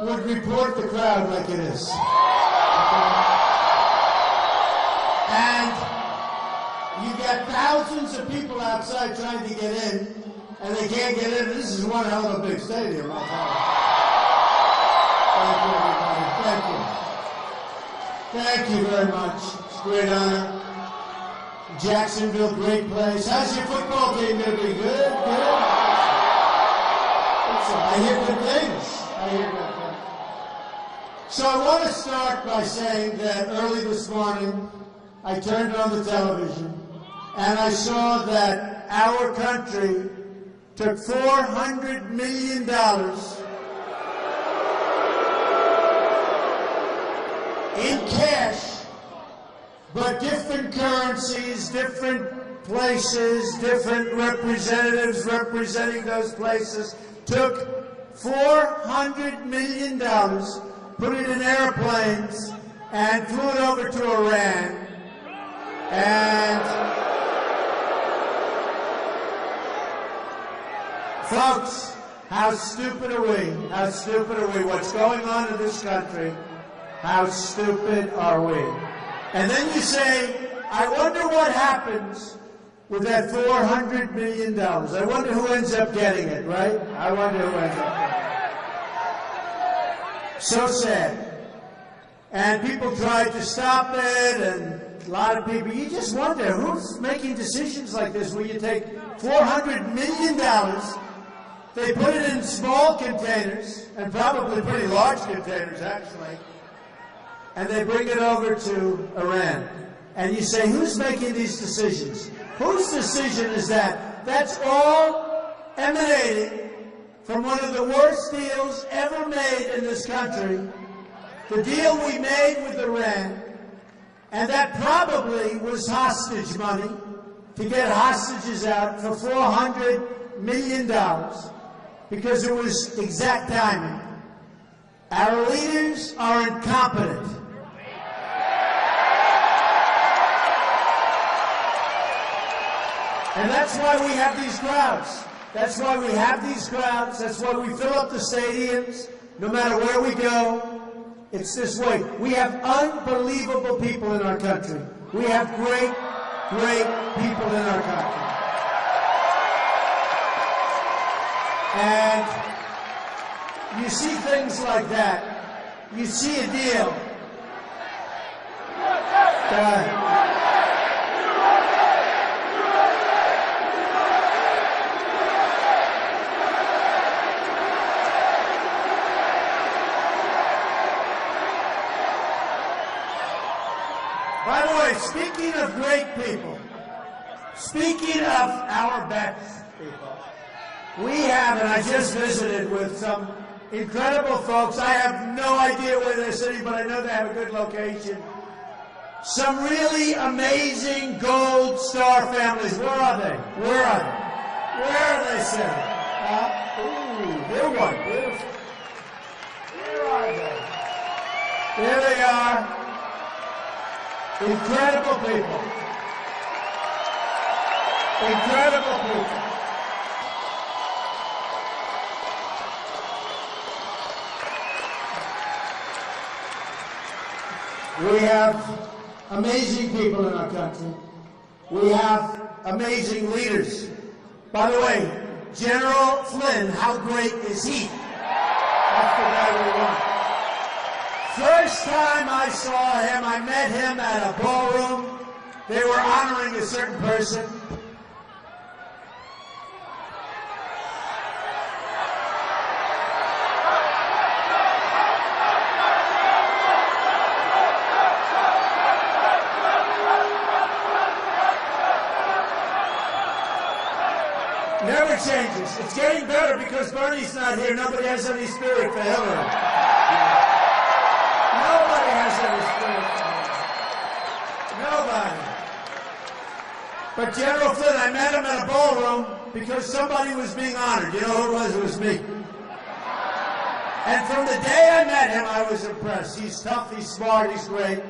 would report the crowd like it is. And you got thousands of people outside trying to get in, and they can't get in. This is one hell of a big stadium, I'll tell you. Thank you, everybody. Thank you. Thank you very much. It's a great honor. Jacksonville, great place. How's your football team going to be? Good, good. I hear good things. I hear good things. So I want to start by saying that early this morning, I turned on the television and I saw that our country took $400 million in cash, but different currencies, different places, different representatives representing those places took $400 million, put it in airplanes, and flew it over to Iran. And folks, how stupid are we? How stupid are we? What's going on in this country? How stupid are we? And then you say, I wonder what happens with that $400 million. I wonder who ends up getting it, right? I wonder who ends up getting it. So sad. And people tried to stop it, and a lot of people, you just wonder, who's making decisions like this where you take $400 million, they put it in small containers, and probably pretty large containers, actually, and they bring it over to Iran. And you say, who's making these decisions? Whose decision is that? That's all emanating from one of the worst deals ever made in this country, the deal we made with Iran, and that probably was hostage money to get hostages out for $400 million because it was exact timing. Our leaders are incompetent. And that's why we have these crowds. That's why we have these crowds. That's why we fill up the stadiums, no matter where we go. It's this way. We have unbelievable people in our country. We have great, great people in our country. And you see things like that. You see a deal. By the way, speaking of great people, speaking of our best people, we have, and I just visited with some incredible folks. I have no idea where they're sitting, but I know they have a good location. Some really amazing gold star families. Where are they? Where are they? Where are they sitting? Ooh, they're one. Beautiful. Where are they? There they are. Incredible people. Incredible people. We have amazing people in our country. We have amazing leaders. By the way, General Flynn, how great is he? That's the guy we want. First time I saw him, I met him at a ballroom. They were honoring a certain person. Never changes. It's getting better because Bernie's not here. Nobody has any spirit for Hillary. Nobody has any spirit for Hillary. Nobody. But General Flynn, I met him at a ballroom because somebody was being honored. You know who it was? It was me. And from the day I met him, I was impressed. He's tough, he's smart, he's great.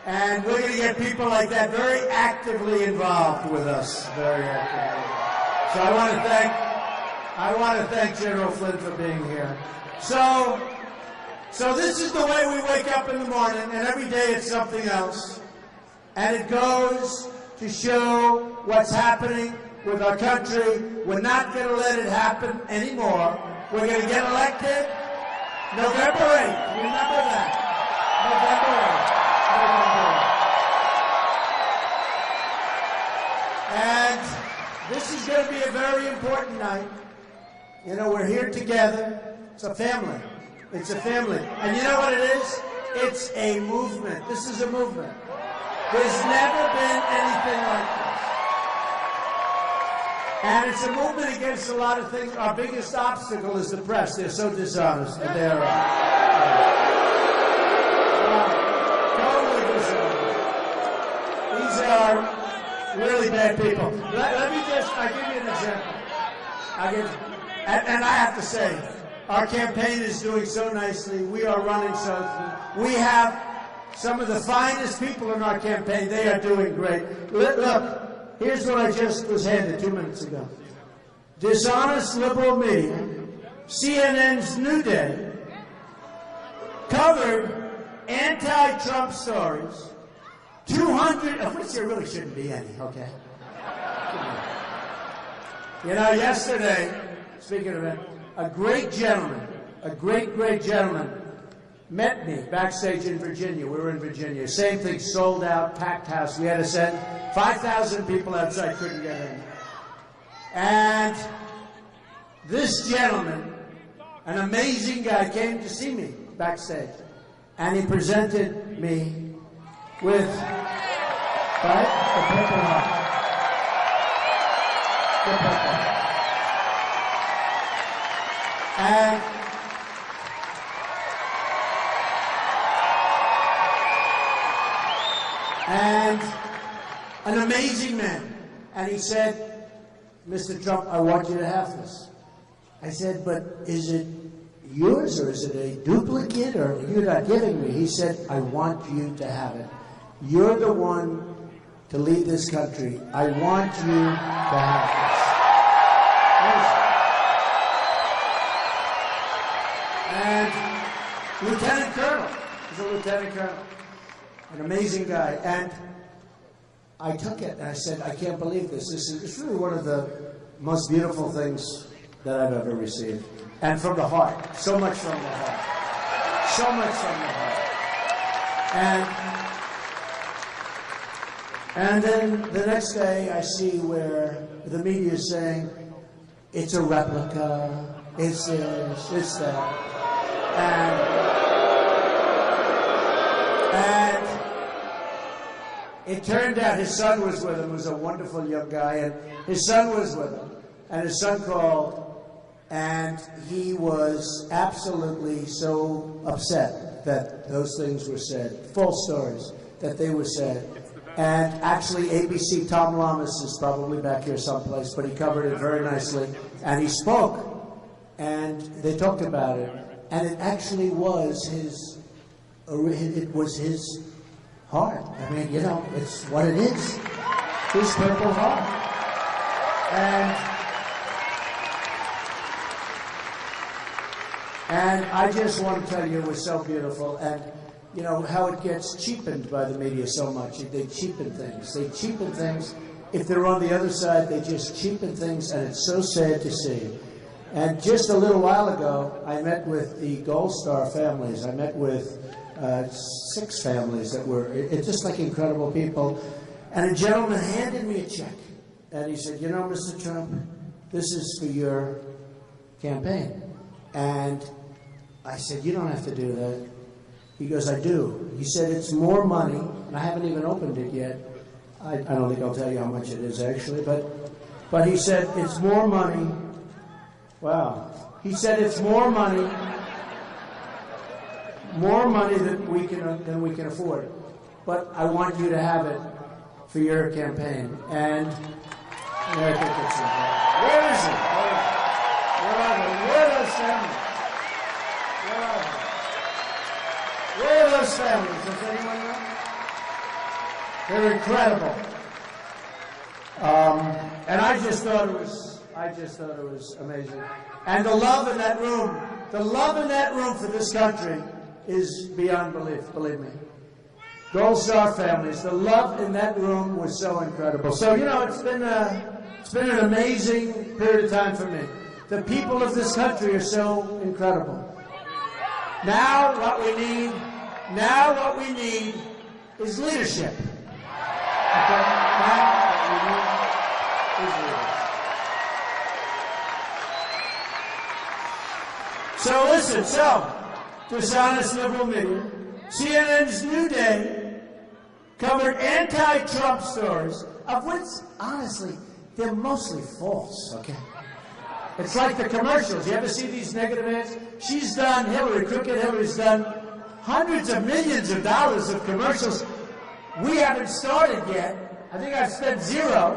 And we're going to get people like that very actively involved with us. Very actively. So I want to thank General Flynn for being here. So So this is the way we wake up in the morning, and every day it's something else. And it goes to show what's happening with our country. We're not going to let it happen anymore. We're going to get elected November 8th. Remember that. November 8th. And this is going to be a very important night. You know, we're here together. It's a family. It's a family. And you know what it is? It's a movement. This is a movement. There's never been anything like this. And it's a movement against a lot of things. Our biggest obstacle is the press. They're so dishonest. They're totally dishonest. These are really bad people. Let me I'll give you an example. And I have to say, our campaign is doing so nicely. We are running so. We have some of the finest people in our campaign. They are doing great. Look, here's what I just was handed 2 minutes ago. Dishonest liberal media, CNN's New Day, covered anti-Trump stories, 200, of which there really shouldn't be any, okay? You know, yesterday, speaking of it, a great gentleman, a great gentleman, met me backstage in Virginia. We were in Virginia. Same thing, sold out, packed house. We had to send 5,000 people outside, couldn't get in. And this gentleman, an amazing guy, came to see me backstage. And he presented me with, right, the Purple Heart. The Purple Heart. And an amazing man. And he said, Mr. Trump, I want you to have this. I said, but is it yours or is it a duplicate or you're not giving me? He said, I want you to have it. You're the one to lead this country. I want you to have this. And Lieutenant Colonel, he's a Lieutenant Colonel. An amazing guy. And I took it and I said, I can't believe this. It's really one of the most beautiful things that I've ever received. And from the heart. So much from the heart. So much from the heart. And then the next day I see where the media is saying, it's a replica, it's this, it's that. And it turned out his son was with him. He was a wonderful young guy, and his son was with him. And his son called, and he was absolutely so upset that those things were said, false stories, that they were said. And actually, ABC, Tom Lamas is probably back here someplace, but he covered it very nicely. And he spoke, and they talked about it. And it actually was his heart. I mean, you know, it's what it is. His Purple Heart. And I just want to tell you, it was so beautiful. And, you know, how it gets cheapened by the media so much. They cheapen things. They cheapen things. If they're on the other side, they just cheapen things, and it's so sad to see. And just a little while ago, I met with the Gold Star families. I met with 6 families that were just like incredible people. And a gentleman handed me a check. And he said, you know, Mr. Trump, this is for your campaign. And I said, you don't have to do that. He goes, I do. He said, it's more money. And I haven't even opened it yet. I don't think I'll tell you how much it is, actually. But he said, it's more money. Wow. He said, it's more money than we can afford. But I want you to have it for your campaign. And I think it's important. Where is it? Where are they? Where are those families? Where are they? Where are those families? Does anyone know? They're incredible. And I just thought it was amazing. And the love in that room for this country is beyond belief, believe me. Gold Star families, the love in that room was so incredible. So, you know, it's been an amazing period of time for me. The people of this country are so incredible. Now what we need is leadership. Okay? Now what we need is leadership. So listen, dishonest liberal media, CNN's New Day covered anti-Trump stories, of which, honestly, they're mostly false, okay? It's like the commercials. You ever see these negative ads? She's done, Crooked Hillary's done hundreds of millions of dollars of commercials. We haven't started yet. I think I've spent zero,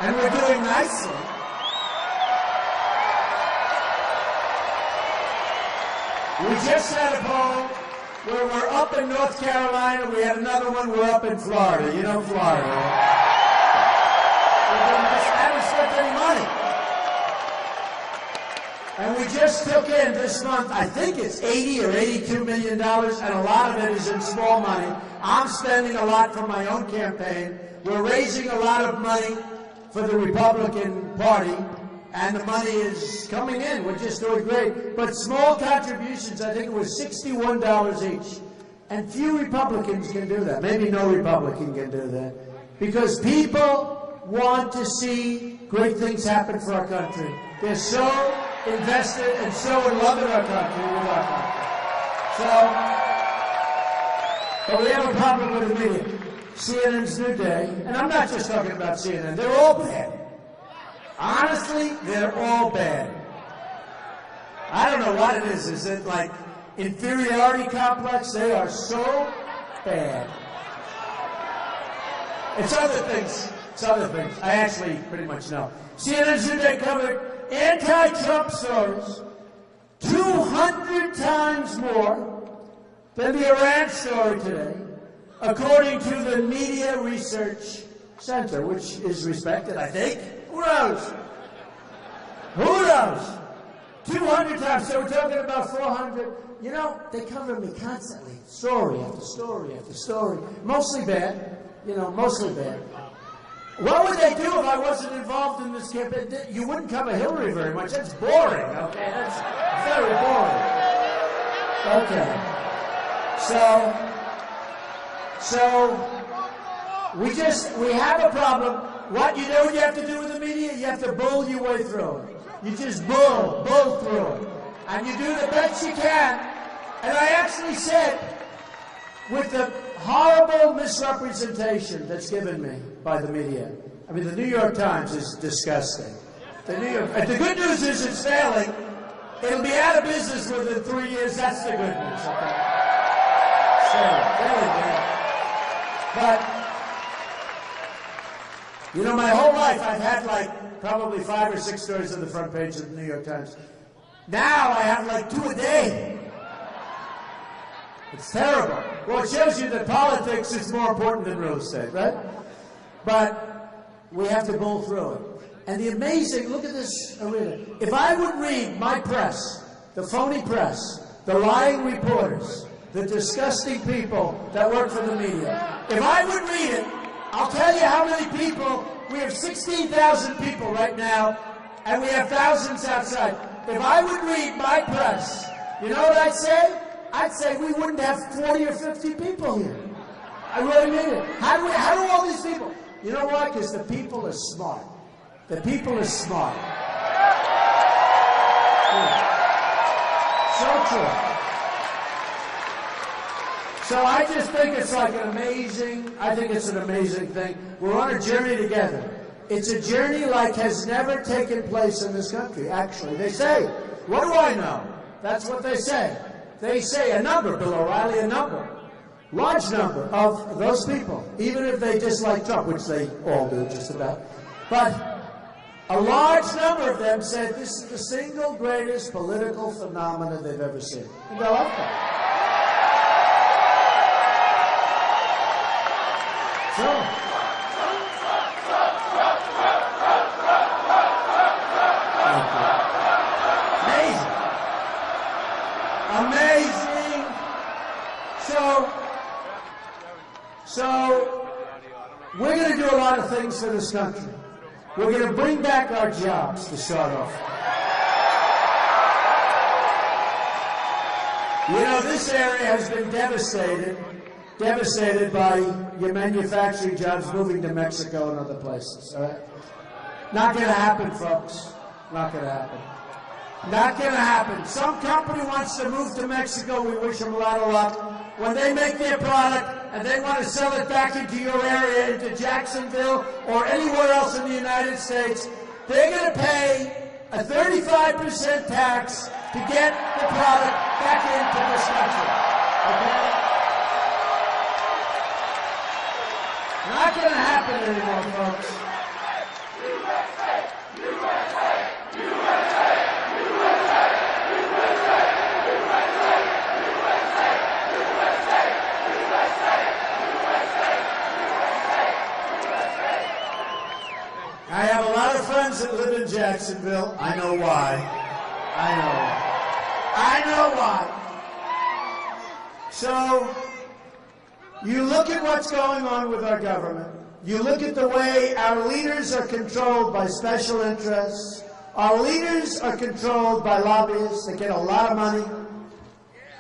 and we're doing nicely. We just had a poll where we're up in North Carolina. We had another one. We're up in Florida. You know Florida, right? I haven't spent any money. And we just took in this month, I think it's $80 or $82 million, and a lot of it is in small money. I'm spending a lot for my own campaign. We're raising a lot of money for the Republican Party, and the money is coming in. We're just doing great. But small contributions, I think it was $61 each. And few Republicans can do that. Maybe no Republican can do that. Because people want to see great things happen for our country. They're so invested and so in love in our country, with our country. But we have a problem with the media. CNN's New Day, and I'm not just talking about CNN, they're all bad. Honestly, they're all bad. I don't know what it is. Is it like inferiority complex? They are so bad. It's other things. I actually pretty much know. CNN's New Day covered anti-Trump stories 200 times more than the Iran story today, according to the Media Research Center, which is respected, I think. Who knows? 200 times. So we're talking about 400. You know, they cover me constantly. Story after story after story. Mostly bad. Mostly bad. What would they do if I wasn't involved in this campaign? You wouldn't cover Hillary very much. That's boring, okay? That's very boring. Okay. So we have a problem. What you have to do with the media? You have to bull your way through it. You just bull through it. And you do the best you can. And I actually said, with the horrible misrepresentation that's given me by the media. I mean, the New York Times is disgusting. The good news is it's failing. It'll be out of business within 3 years. That's the good news, okay? So, very good. But, my whole life I've had probably 5 or 6 stories on the front page of the New York Times. Now I have 2 a day. It's terrible. Well, it shows you that politics is more important than real estate, right? But we have to bull through it. And the amazing, look at this arena. If I would read my press, the phony press, the lying reporters, the disgusting people that work for the media, if I would read it, I'll tell you how many people. We have 16,000 people right now, and we have thousands outside. If I would read my press, you know what I'd say? I'd say we wouldn't have 40 or 50 people here. I really mean it. How do all these people? You know why? Because the people are smart. The people are smart. Yeah. So true. So I just think it's an amazing thing. We're on a journey together. It's a journey like has never taken place in this country, actually. They say, what do I know? That's what they say. They say a number, Bill O'Reilly, a number. Large number of those people, even if they dislike Trump, which they all do just about. But a large number of them said this is the single greatest political phenomenon they've ever seen. And they're like that. Amazing. So we're going to do a lot of things for this country. We're going to bring back our jobs to start off. You know, this area has been devastated by your manufacturing jobs moving to Mexico and other places. All right? Not going to happen, folks. Not going to happen. Not going to happen. Some company wants to move to Mexico. We wish them a lot of luck. When they make their product and they want to sell it back into your area, into Jacksonville or anywhere else in the United States, they're going to pay a 35% tax to get the product back into this country. Okay? Not going to happen anymore, folks. I have a lot of friends that live in Jacksonville. I know why. I know why. So, you look at what's going on with our government. You look at the way our leaders are controlled by special interests. Our leaders are controlled by lobbyists that get a lot of money.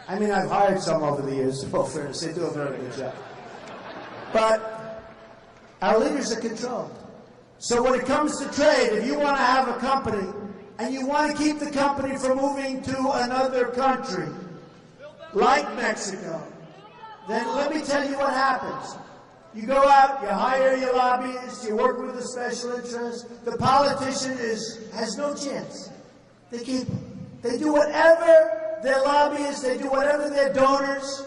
I mean, I've hired some over the years, in all fairness. They do a very good job. But our leaders are controlled. So when it comes to trade, if you want to have a company and you want to keep the company from moving to another country, like Mexico, then let me tell you what happens. You go out, you hire your lobbyists, you work with the special interests. The politician has no chance. They do whatever their lobbyists, they do whatever their donors,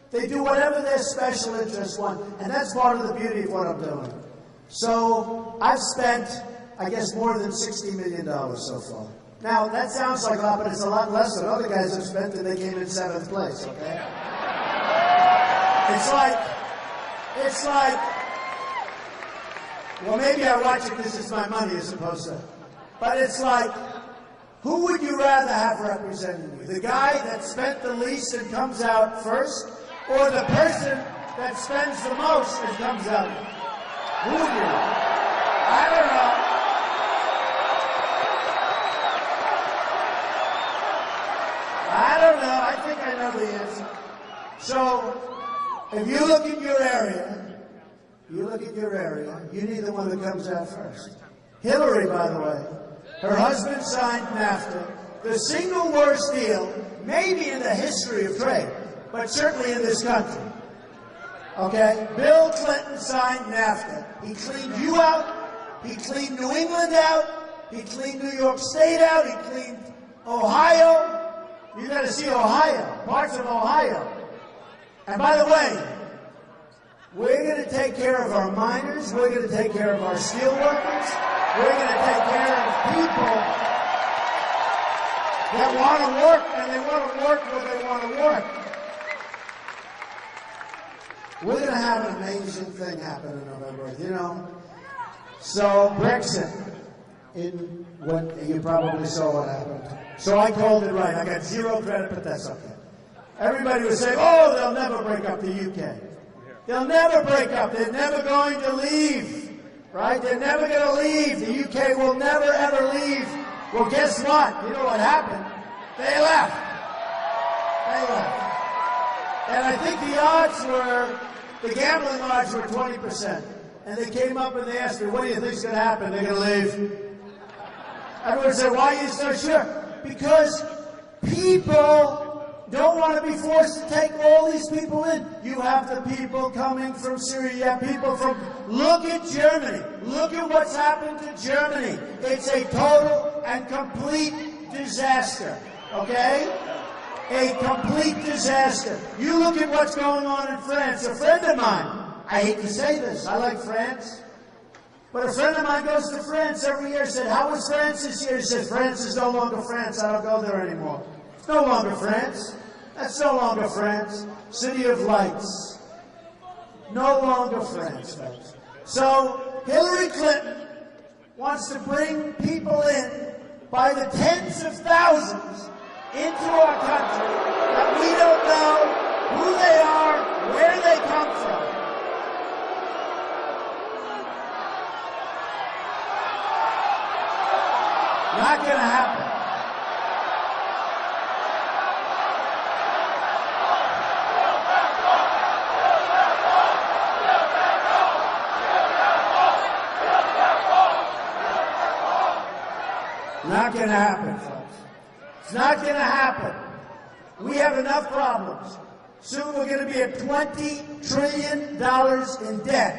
they do whatever their special interests want. And that's part of the beauty of what I'm doing. So I've spent, I guess, more than $60 million so far. Now, that sounds like a lot, but it's a lot less than other guys have spent, and they came in 7th place, okay? It's like, well, maybe I watch it because it's my money as opposed to, but it's like, who would you rather have representing you? The guy that spent the least and comes out first, or the person that spends the most and comes out? Who would you? I don't know. I think I know the answer. So, if you look at your area, you need the one that comes out first. Hillary, by the way, her husband signed NAFTA, the single worst deal, maybe in the history of trade, but certainly in this country. Okay? Bill Clinton signed NAFTA. He cleaned you out. He cleaned New England out. He cleaned New York State out. He cleaned Ohio. You got to see Ohio, parts of Ohio. And by the way, we're going to take care of our miners. We're going to take care of our steel workers. We're going to take care of people that want to work, and they want to work where they want to work. We're going to have an amazing thing happen in November, you know. So Brexit, you probably saw what happened. So I called it right. I got 0 credit, but that's okay. Everybody was saying, oh, they'll never break up the UK. They'll never break up. They're never going to leave, right? They're never going to leave. The UK will never, ever leave. Well, guess what? You know what happened? They left. And I think the gambling odds were 20%. And they came up and they asked me, what do you think's going to happen? They're going to leave. Everyone said, why are you so sure? Because people don't want to be forced to take all these people in. You have the people coming from Syria. You have people from... Look at Germany. Look at what's happened to Germany. It's a total and complete disaster. Okay? A complete disaster. You look at what's going on in France. A friend of mine, I hate to say this, I like France, but a friend of mine goes to France every year. Said, how was France this year? He said, France is no longer France. I don't go there anymore. It's no longer France. That's no longer France. City of Lights. No longer France, folks. So Hillary Clinton wants to bring people in by the tens of thousands into our country that we don't know who they are, not going to happen, folks. It's not going to happen. We have enough problems. Soon we're going to be at $20 trillion in debt.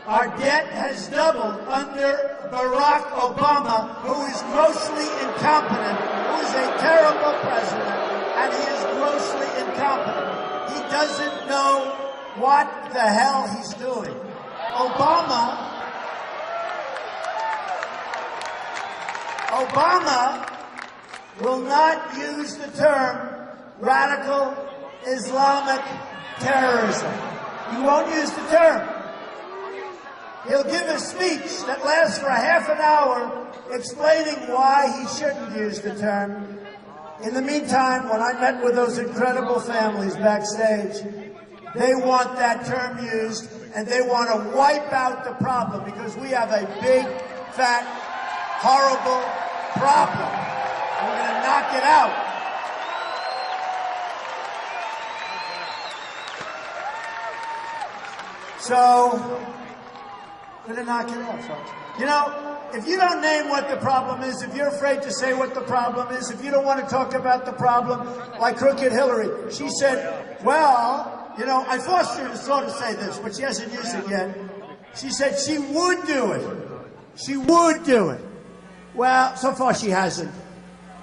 Our debt has doubled under Barack Obama, who is grossly incompetent, who is a terrible president, and he is grossly incompetent. He doesn't know what the hell he's doing. Obama will not use the term radical Islamic terrorism. He won't use the term. He'll give a speech that lasts for half an hour explaining why he shouldn't use the term. In the meantime, when I met with those incredible families backstage, they want that term used, and they want to wipe out the problem because we have a big, fat, horrible problem. We're going to knock it out. So, we're going to knock it out, folks. You know, if you don't name what the problem is, if you're afraid to say what the problem is, if you don't want to talk about the problem, like Crooked Hillary, she said, well, you know, I forced her to sort of say this, but she hasn't used it yet. She said she would do it. She would do it. Well, so far she hasn't.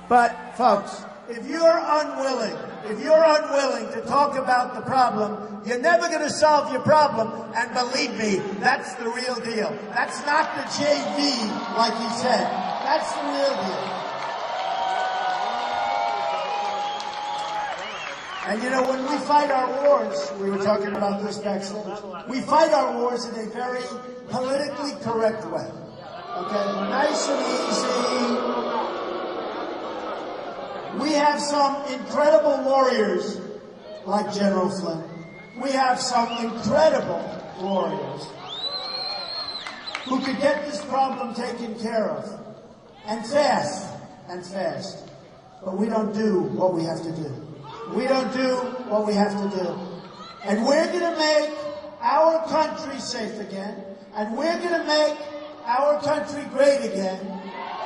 But, folks, if you're unwilling to talk about the problem, you're never going to solve your problem. And believe me, that's the real deal. That's not the JV, like he said. That's the real deal. And you know, when we fight our wars, we were talking about this backstage, we fight our wars in a very politically correct way. Okay? Nice and easy. We have some incredible warriors like General Flynn. We have some incredible warriors who could get this problem taken care of. And fast. But we don't do what we have to do. We don't do what we have to do. And we're going to make our country safe again. And we're going to make our country great again.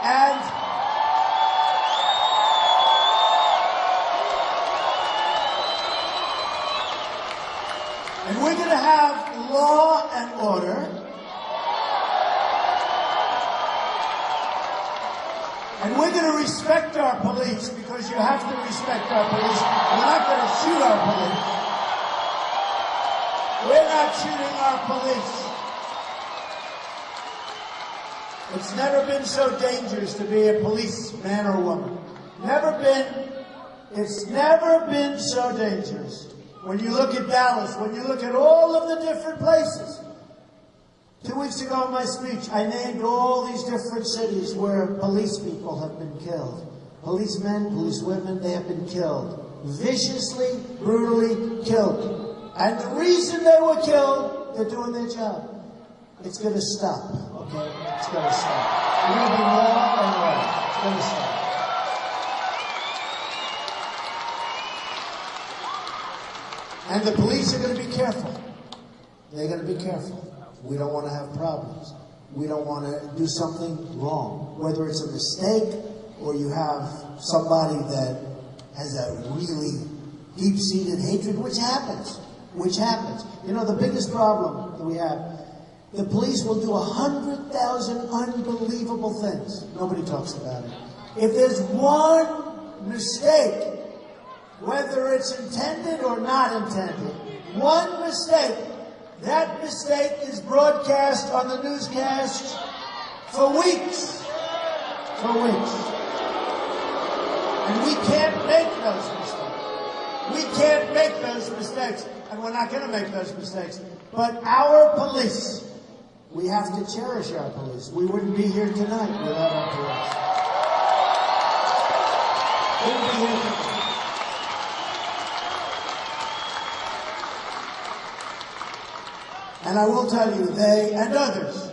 And we're going to have law and order. And we're going to respect our police, because you have to respect our police. We're not going to shoot our police. We're not shooting our police. It's never been so dangerous to be a policeman or woman. It's never been so dangerous. When you look at Dallas, when you look at all of the different places. 2 weeks ago in my speech, I named all these different cities where police people have been killed. Policemen, policewomen, they have been killed. Viciously, brutally killed. And the reason they were killed, they're doing their job. It's going to stop, okay? It's going to stop. We're going to be law and order. It's going to stop. And the police are going to be careful. They're going to be careful. We don't want to have problems. We don't want to do something wrong. Whether it's a mistake or you have somebody that has a really deep-seated hatred, which happens. You know, the biggest problem that we have, the police will do 100,000 unbelievable things. Nobody talks about it. If there's one mistake, whether it's intended or not intended, one mistake, that mistake is broadcast on the newscasts for weeks. And we can't make those mistakes. We can't make those mistakes, and we're not going to make those mistakes. But our police, we have to cherish our police. We wouldn't be here tonight without our police. We wouldn't be here tonight. And I will tell you, they and others,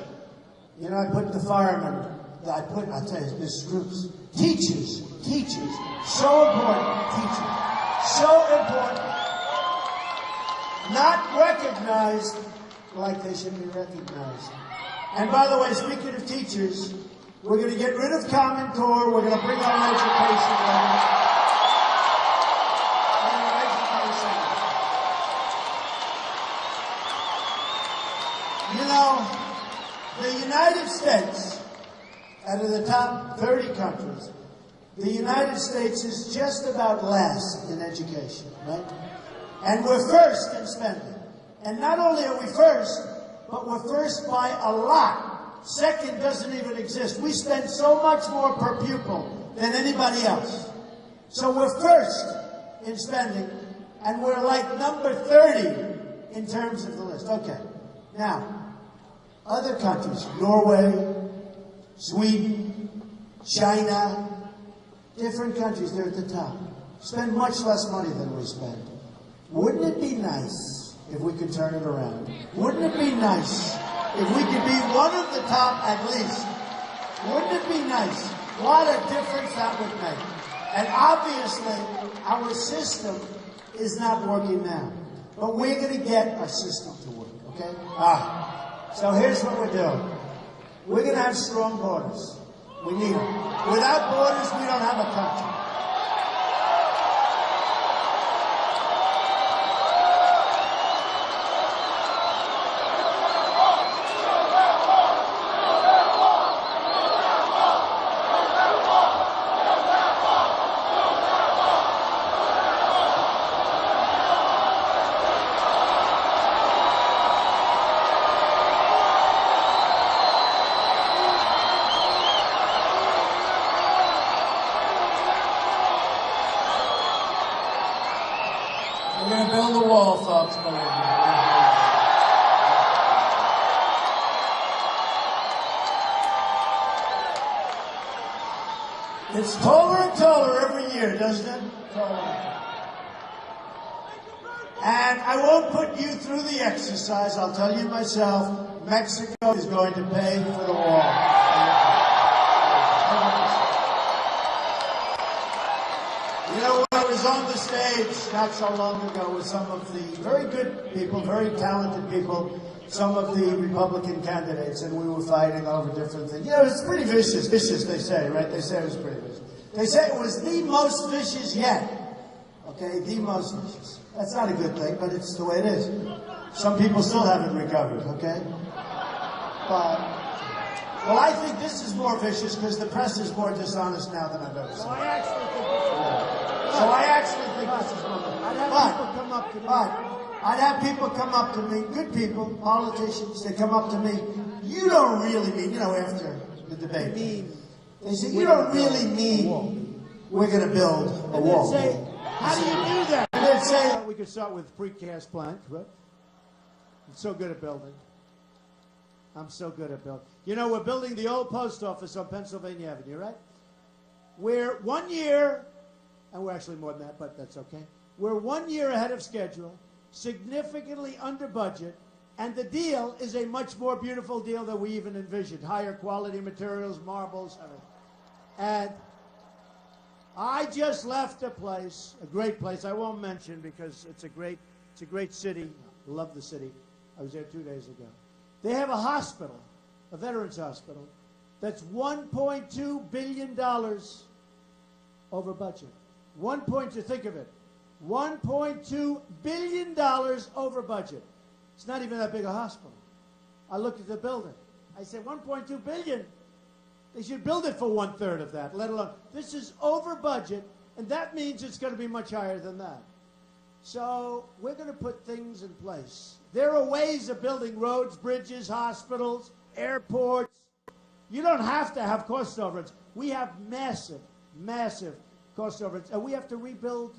you know, I put the firemen, I'll tell you, there's groups, teachers, so important, so important, not recognized like they should be recognized. And by the way, speaking of teachers, We're going to get rid of Common Core. We're going to bring our education level. You know, the United States, out of the top 30 countries, the United States is just about last in education, right? And we're first in spending. And not only are we first, but we're first by a lot. Second doesn't even exist. We spend so much more per pupil than anybody else. So we're first in spending, and we're like number 30 in terms of the list. Okay. Now, other countries, Norway, Sweden, China, different countries, they're at the top. Spend much less money than we spend. Wouldn't it be nice if we could turn it around? Wouldn't it be nice if we could be one of the top at least? Wouldn't it be nice? What a difference that would make. And obviously, our system is not working now. But we're going to get our system to work, okay? So here's what we're doing. We're going to have strong borders. We need them. Without borders, we don't have a country. We're going to build a wall, folks. It's taller and taller every year, doesn't it? And I won't put you through the exercise. I'll tell you myself, Mexico is going to pay for the wall. You know, I was on the stage not so long ago with some of the very good people, very talented people, some of the Republican candidates, and we were fighting over different things. You know, it's pretty vicious, they say, right? They say it was pretty vicious. They say it was the most vicious yet. Okay, the most vicious. That's not a good thing, but it's the way it is. Some people still haven't recovered, okay? But, well, I think this is more vicious because the press is more dishonest now than I've ever seen. So I actually think this is more vicious. I'd have people come up to me. I'd have people come up to me, good people, politicians, they come up to me. You don't really mean, you know, after the debate. They say, you don't really mean we're going to build a wall. And they'd say, how do you do that? And they'd say, we could start with precast plank, right? I'm so good at building. I'm so good at building. You know, we're building the old post office on Pennsylvania Avenue, right? We're 1 year, and we're actually more than that, but that's okay. We're 1 year ahead of schedule, significantly under budget, and the deal is a much more beautiful deal than we even envisioned. Higher quality materials, marbles, everything. And I just left a place, a great place I won't mention because it's a great city. I love the city. I was there 2 days ago. They have a hospital, a veterans hospital, that's $1.2 billion over budget. Think of it. $1.2 billion over budget. It's not even that big a hospital. I looked at the building. I said, $1.2 billion? They should build it for 1/3 of that, let alone. This is over budget, and that means it's going to be much higher than that. So we're going to put things in place. There are ways of building roads, bridges, hospitals, airports. You don't have to have cost overruns. We have massive, massive cost overruns, and we have to rebuild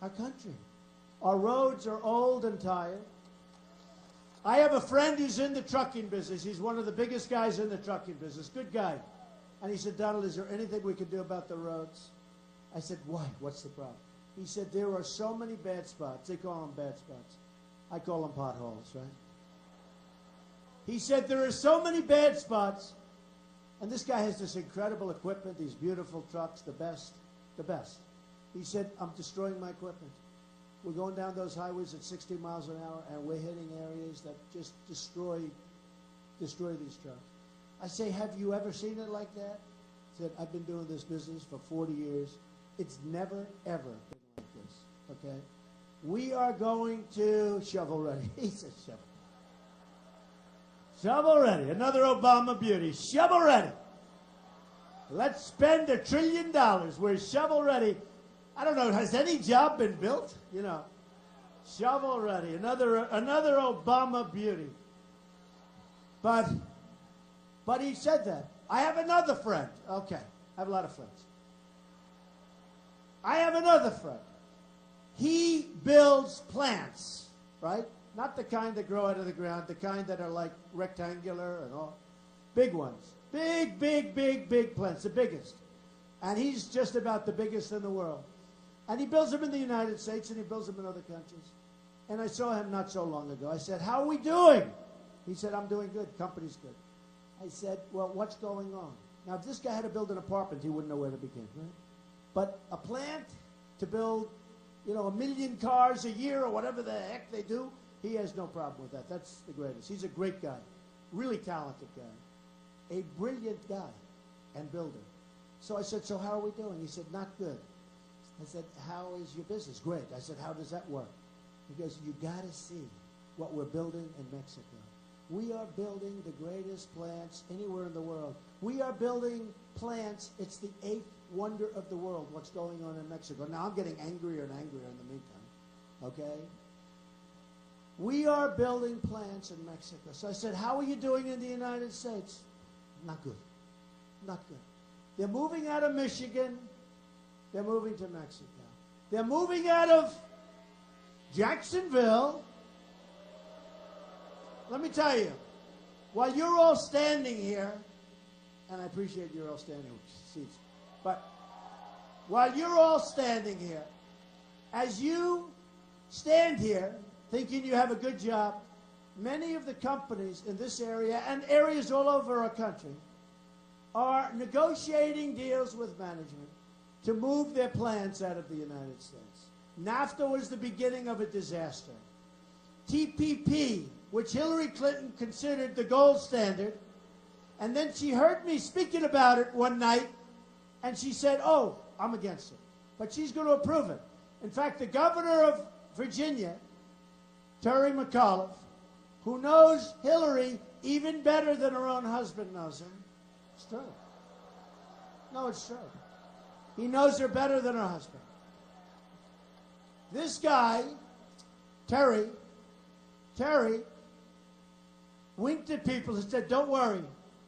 our country. Our roads are old and tired. I have a friend who's in the trucking business. He's one of the biggest guys in the trucking business. Good guy. And he said, Donald, is there anything we can do about the roads? I said, why? What's the problem? He said, there are so many bad spots. They call them bad spots. I call them potholes, right? He said, there are so many bad spots. And this guy has this incredible equipment, these beautiful trucks, the best, the best. He said, I'm destroying my equipment. We're going down those highways at 60 miles an hour, and we're hitting areas that just destroy these trucks. I say, have you ever seen it like that? He said, I've been doing this business for 40 years. It's never, ever been like this, okay? We are going to shovel ready. He said shovel. Shovel ready. Another Obama beauty. Shovel ready. Let's spend $1 trillion. We're shovel ready. I don't know, has any job been built? You know, shovel ready. Another Obama beauty. But he said that. I have another friend. Okay, I have a lot of friends. I have another friend. He builds plants, right? Not the kind that grow out of the ground, the kind that are like rectangular and all. Big ones. Big, big, big, big plants, the biggest. And he's just about the biggest in the world. And he builds them in the United States and he builds them in other countries. And I saw him not so long ago. I said, how are we doing? He said, I'm doing good. Company's good. I said, well, what's going on? Now, if this guy had to build an apartment, he wouldn't know where to begin, right? But a plant to build, 1 million cars a year or whatever the heck they do, he has no problem with that. That's the greatest. He's a great guy, really talented guy, a brilliant guy and builder. So I said, so how are we doing? He said, not good. I said, how is your business? Great. I said, how does that work? He goes, you got to see what we're building in Mexico. We are building the greatest plants anywhere in the world. We are building plants. It's the 8th wonder of the world, what's going on in Mexico. Now, I'm getting angrier and angrier in the meantime, okay? We are building plants in Mexico. So I said, how are you doing in the United States? Not good. Not good. They're moving out of Michigan. They're moving to Mexico. They're moving out of Jacksonville. Let me tell you, while you're all standing here, and I appreciate you're all standing with seats, but while you're all standing here, as you stand here thinking you have a good job, many of the companies in this area and areas all over our country are negotiating deals with management to move their plants out of the United States. NAFTA was the beginning of a disaster. TPP, which Hillary Clinton considered the gold standard, and then she heard me speaking about it one night, and she said, oh, I'm against it. But she's going to approve it. In fact, the governor of Virginia, Terry McAuliffe, who knows Hillary even better than her own husband knows her. It's true. No, it's true. He knows her better than her husband. This guy, Terry, winked at people and said, don't worry,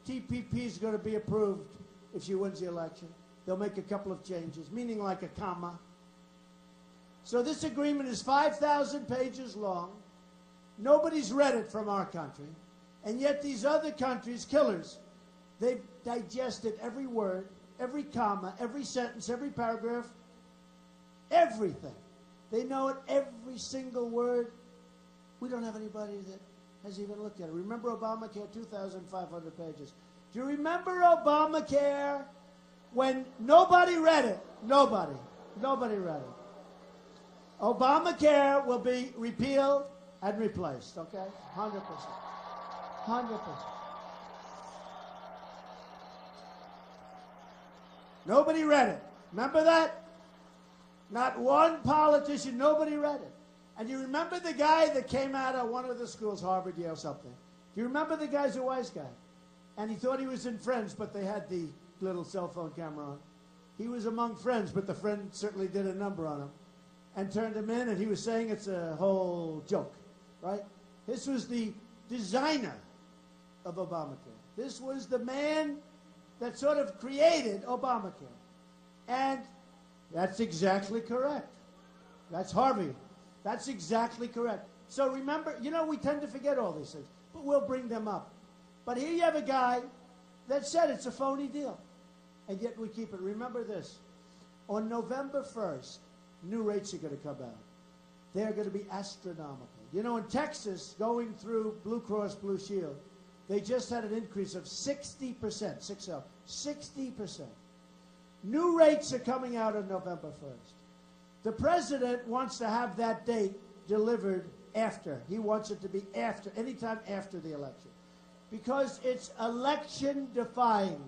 TPP is going to be approved if she wins the election. They'll make a couple of changes, meaning like a comma. So this agreement is 5,000 pages long. Nobody's read it from our country. And yet these other countries, killers, they've digested every word, every comma, every sentence, every paragraph, everything. They know it, every single word. We don't have anybody that has even looked at it. Remember Obamacare, 2,500 pages. Do you remember Obamacare when nobody read it? Nobody read it. Obamacare will be repealed and replaced, okay? 100%. 100%. Nobody read it. Remember that? Not one politician, nobody read it. And you remember the guy that came out of one of the schools, Harvard, Yale, something? Do you remember the guy's a wise guy? And he thought he was in Friends, but they had the little cell phone camera on. He was among friends, but the friend certainly did a number on him and turned him in, and he was saying it's a whole joke, right? This was the designer of Obamacare. This was the man that sort of created Obamacare. And that's exactly correct. That's Harvey. That's exactly correct. So remember, we tend to forget all these things, but we'll bring them up. But here you have a guy that said it's a phony deal, and yet we keep it. Remember this. On November 1st, new rates are going to come out. They're going to be astronomical. In Texas, going through Blue Cross Blue Shield, they just had an increase of 60%, 60%. New rates are coming out on November 1st. The president wants to have that date delivered after. He wants it to be after, anytime after the election. because it's election defying.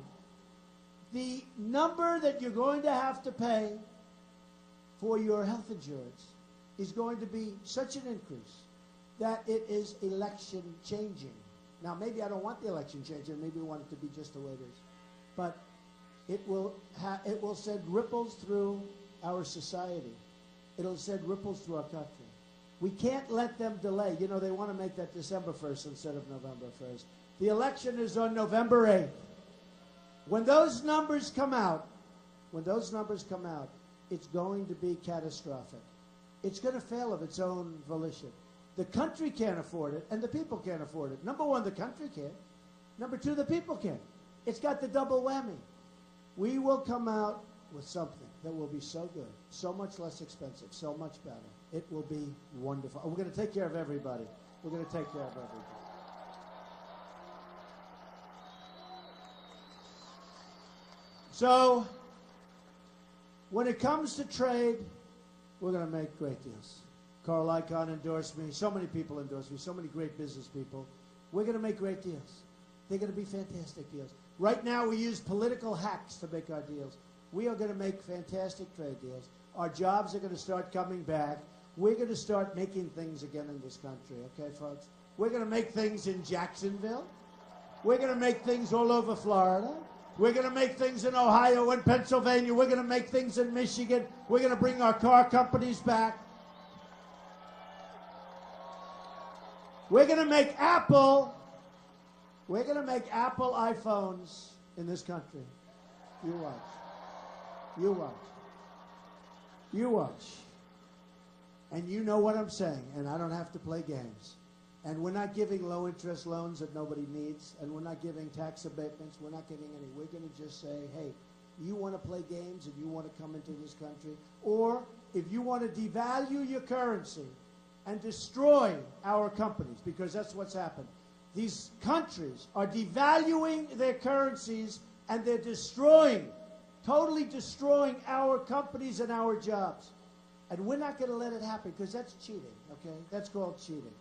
The number that you're going to have to pay for your health insurance is going to be such an increase that it is election changing. Now, maybe I don't want the election changing. Maybe I want it to be just the way it is. But it will send ripples through our society. It'll send ripples through our country. We can't let them delay. You know, they want to make that December 1st instead of November 1st. The election is on November 8th. When those numbers come out, it's going to be catastrophic. It's going to fail of its own volition. The country can't afford it, and the people can't afford it. Number one, the country can't. Number two, the people can't. It's got the double whammy. We will come out with something that will be so good, so much less expensive, so much better. It will be wonderful. We're going to take care of everybody. We're going to take care of everybody. So, when it comes to trade, we're going to make great deals. Carl Icahn endorsed me. So many people endorsed me. So many great business people. We're going to make great deals. They're going to be fantastic deals. Right now, we use political hacks to make our deals. We are going to make fantastic trade deals. Our jobs are going to start coming back. We're going to start making things again in this country, okay, folks? We're going to make things in Jacksonville. We're going to make things all over Florida. We're going to make things in Ohio and Pennsylvania. We're going to make things in Michigan. We're going to bring our car companies back. We're going to make Apple iPhones in this country. You watch. You watch. You watch. And you know what I'm saying, and I don't have to play games. And we're not giving low-interest loans that nobody needs, and we're not giving tax abatements. We're not giving any. We're going to just say, hey, you want to play games and you want to come into this country, or if you want to devalue your currency and destroy our companies, because that's what's happened. These countries are devaluing their currencies, and they're destroying, totally destroying our companies and our jobs. And we're not going to let it happen, because that's cheating, okay? That's called cheating.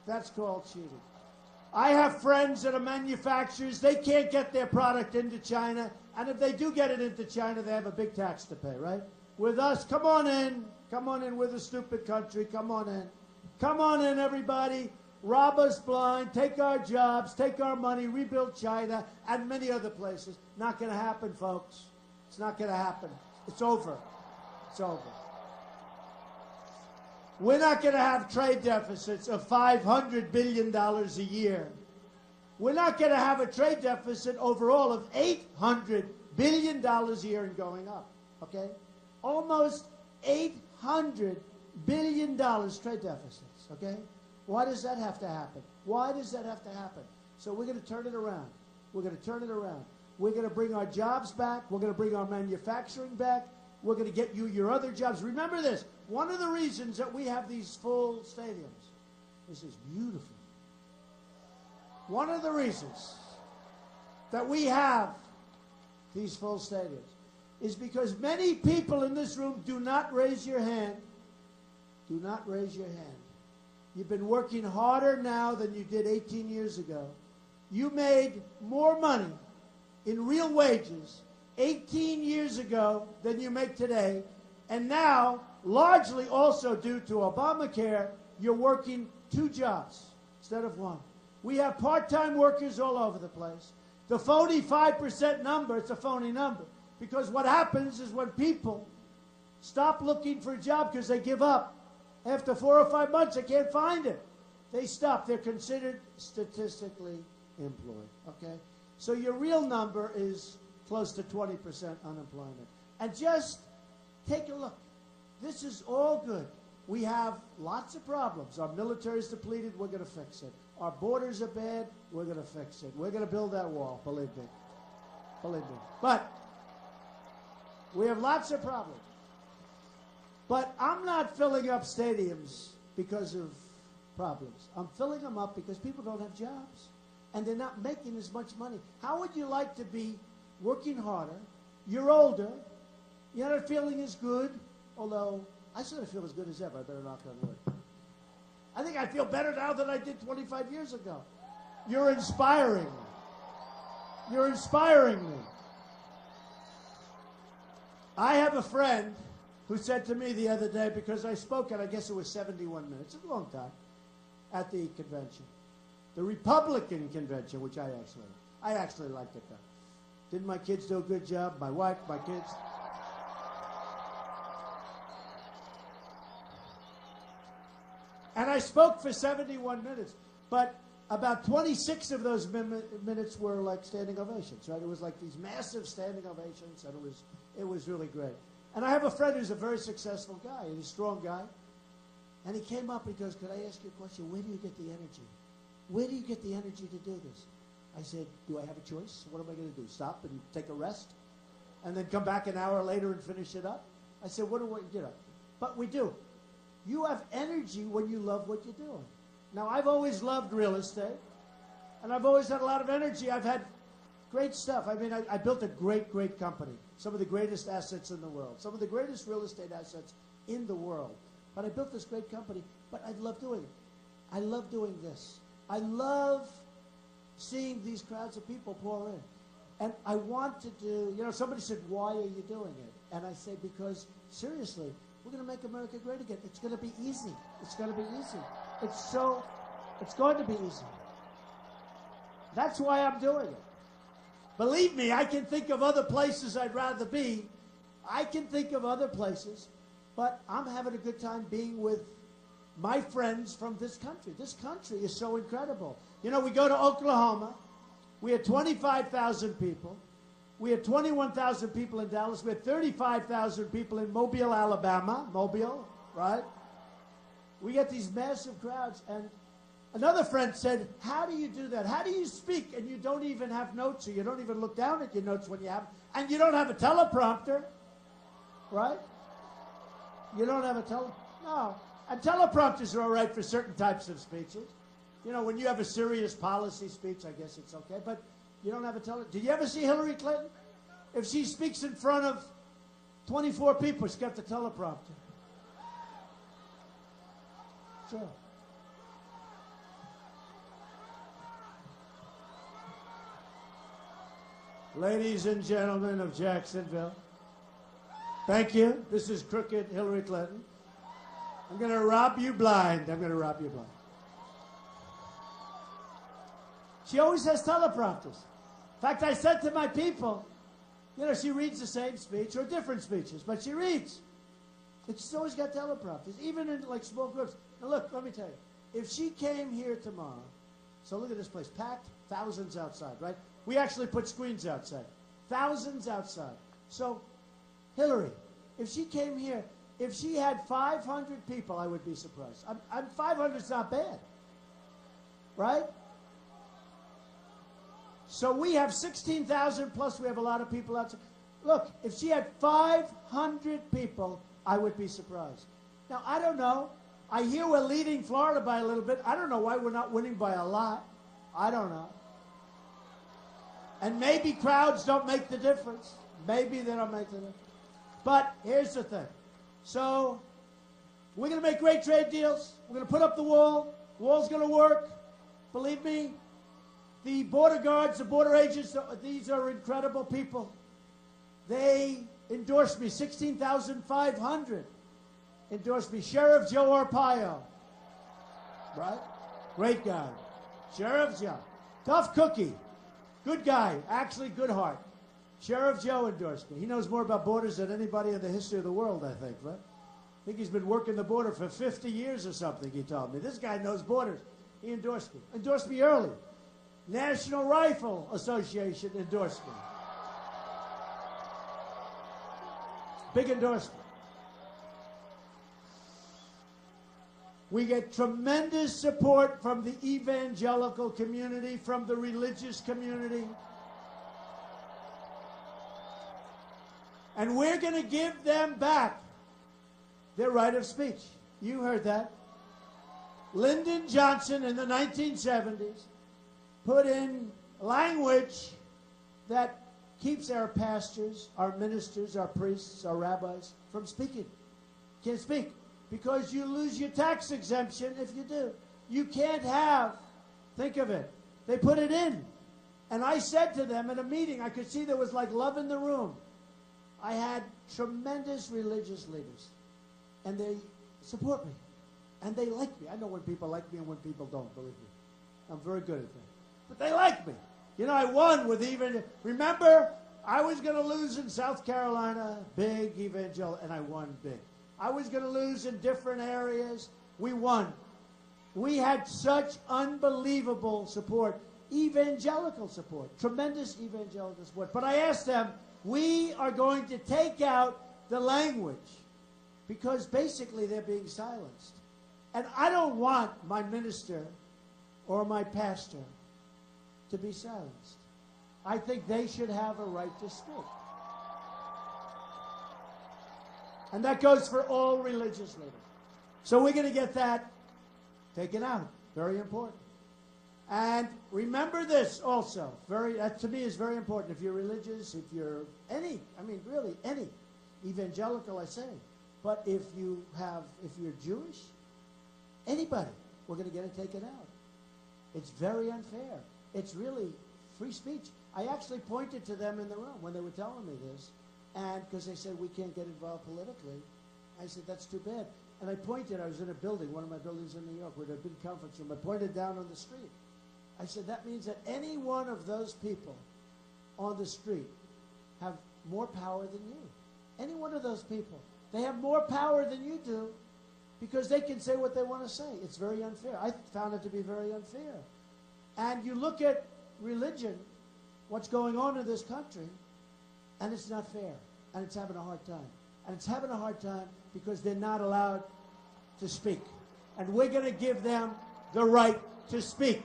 That's called cheating. I have friends that are manufacturers. They can't get their product into China. And if they do get it into China, they have a big tax to pay, right? With us, come on in. Come on in. We're the stupid country. Come on in. Come on in, everybody. Rob us blind. Take our jobs. Take our money. Rebuild China and many other places. Not going to happen, folks. It's not going to happen. It's over. It's over. We're not going to have trade deficits of $500 billion a year. We're not going to have a trade deficit overall of $800 billion a year and going up, okay? Almost $800 billion trade deficits, okay? Why does that have to happen? Why does that have to happen? So we're going to turn it around. We're going to turn it around. We're going to bring our jobs back. We're going to bring our manufacturing back. We're going to get you your other jobs. Remember this. One of the reasons that we have these full stadiums, this is beautiful. One of the reasons that we have these full stadiums is because many people in this room do not raise your hand. Do not raise your hand. You've been working harder now than you did 18 years ago. You made more money in real wages 18 years ago than you make today. And now, largely also due to Obamacare, you're working 2 jobs instead of 1. We have part-time workers all over the place. The phony 5% number, it's a phony number. Because what happens is when people stop looking for a job because they give up, after 4 or 5 months, they can't find it. They stop. They're considered statistically employed, okay? So your real number is close to 20% unemployment. And just take a look. This is all good. We have lots of problems. Our military is depleted. We're going to fix it. Our borders are bad. We're going to fix it. We're going to build that wall, believe me. Believe me. But we have lots of problems. But I'm not filling up stadiums because of problems. I'm filling them up because people don't have jobs. And they're not making as much money. How would you like to be working harder? You're older. You're not feeling as good. Although, I sort of feel as good as ever. I better knock on wood. I think I feel better now than I did 25 years ago. You're inspiring me. You're inspiring me. I have a friend who said to me the other day, because I spoke at, I guess it was 71 minutes, it's a long time, at the convention. The Republican convention, which I actually liked it though. Didn't my kids do a good job? My wife, my kids? And I spoke for 71 minutes, but about 26 of those minutes were like standing ovations, right? It was like these massive standing ovations, and it was really great. And I have a friend who's a very successful guy, he's a strong guy, and he came up and he goes, "Could I ask you a question? Where do you get the energy? Where do you get the energy to do this?" I said, "Do I have a choice? What am I going to do? Stop and take a rest? And then come back an hour later and finish it up?" I said, "What do we do?" But we do. You have energy when you love what you're doing. Now, I've always loved real estate, and I've always had a lot of energy. I've had great stuff. I mean, I built a great, great company. Some of the greatest assets in the world. Some of the greatest real estate assets in the world. But I built this great company, but I love doing it. I love doing this. I love seeing these crowds of people pour in. And I want to do, you know, somebody said, "Why are you doing it?" And I say, because, seriously, we're going to make America great again. It's going to be easy. It's going to be easy. It's going to be easy. That's why I'm doing it. Believe me, I can think of other places I'd rather be. I can think of other places, but I'm having a good time being with my friends from this country. This country is so incredible. You know, we go to Oklahoma. We had 25,000 people. We had 21,000 people in Dallas. We had 35,000 people in Mobile, Alabama. Mobile, right? We get these massive crowds. And another friend said, "How do you do that? How do you speak and you don't even have notes, or you don't even look down at your notes when you have, and you don't have a teleprompter, right? You don't have a no. And teleprompters are all right for certain types of speeches. You know, when you have a serious policy speech, I guess it's okay. But you don't have a teleprompter. Did you ever see Hillary Clinton? If she speaks in front of 24 people, she's got the teleprompter. Sure. Ladies and gentlemen of Jacksonville, thank you. This is crooked Hillary Clinton. I'm going to rob you blind. I'm going to rob you blind. She always has teleprompters. In fact, I said to my people, you know, she reads the same speech or different speeches, but she reads. And she's always got teleprompters, even in like small groups. Now look, let me tell you, if she came here tomorrow, so look at this place, packed, thousands outside, right? We actually put screens outside, thousands outside. So, Hillary, if she came here, if she had 500 people, I would be surprised. 500 is not bad, right? So we have 16,000, plus we have a lot of people outside. Look, if she had 500 people, I would be surprised. Now, I don't know. I hear we're leading Florida by a little bit. I don't know why we're not winning by a lot. I don't know. And maybe crowds don't make the difference. Maybe they don't make the difference. But here's the thing. So we're going to make great trade deals. We're going to put up the wall. The wall's going to work. Believe me, the border guards, the border agents, these are incredible people. They endorsed me, 16,500 endorsed me. Sheriff Joe Arpaio, right? Great guy. Sheriff Joe. Tough cookie. Good guy. Actually, good heart. Sheriff Joe endorsed me. He knows more about borders than anybody in the history of the world, I think, right? I think he's been working the border for 50 years or something, he told me. This guy knows borders. He endorsed me. Endorsed me early. National Rifle Association endorsed me. Big endorsement. We get tremendous support from the evangelical community, from the religious community. And we're going to give them back their right of speech. You heard that. Lyndon Johnson in the 1970s put in language that keeps our pastors, our ministers, our priests, our rabbis from speaking. Can't speak because you lose your tax exemption if you do. You can't have, think of it, They put it in. And I said to them in a meeting, I could see there was like love in the room. I had tremendous religious leaders, and they support me, and they like me. I know when people like me and when people don't, believe me. I'm very good at that. But they like me. You know, I won with even, remember, I was going to lose in South Carolina, big evangelical, and I won big. I was going to lose in different areas. We won. We had such unbelievable support, evangelical support, tremendous evangelical support. But I asked them, we are going to take out the language because basically they're being silenced. And I don't want my minister or my pastor to be silenced. I think they should have a right to speak. And that goes for all religious leaders. So we're going to get that taken out. Very important. And remember this also. That to me is very important. If you're religious, if you're any, I mean really any, evangelical I say. But if you're Jewish, anybody, we're going to get it taken out. It's very unfair. It's really free speech. I actually pointed to them in the room when they were telling me this, and because they said we can't get involved politically. I said that's too bad. And I pointed, I was in a building, one of my buildings in New York, with a big conference room. I pointed down on the street. I said that means that any one of those people on the street have more power than you. Any one of those people. They have more power than you do because they can say what they want to say. It's very unfair. I found it to be very unfair. And you look at religion, what's going on in this country, and it's not fair. And it's having a hard time. And it's having a hard time because they're not allowed to speak. And we're going to give them the right to speak.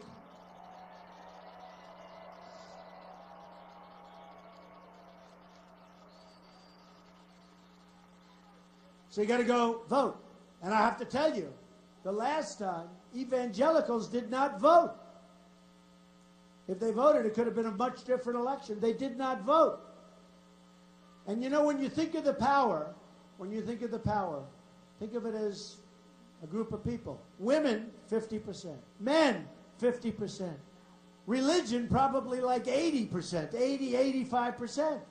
So you got to go vote. And I have to tell you, the last time, evangelicals did not vote. If they voted, it could have been a much different election. They did not vote. And you know, when you think of the power, think of it as a group of people. Women, 50%. Men, 50%. Religion, probably like 80%, 80, 85%.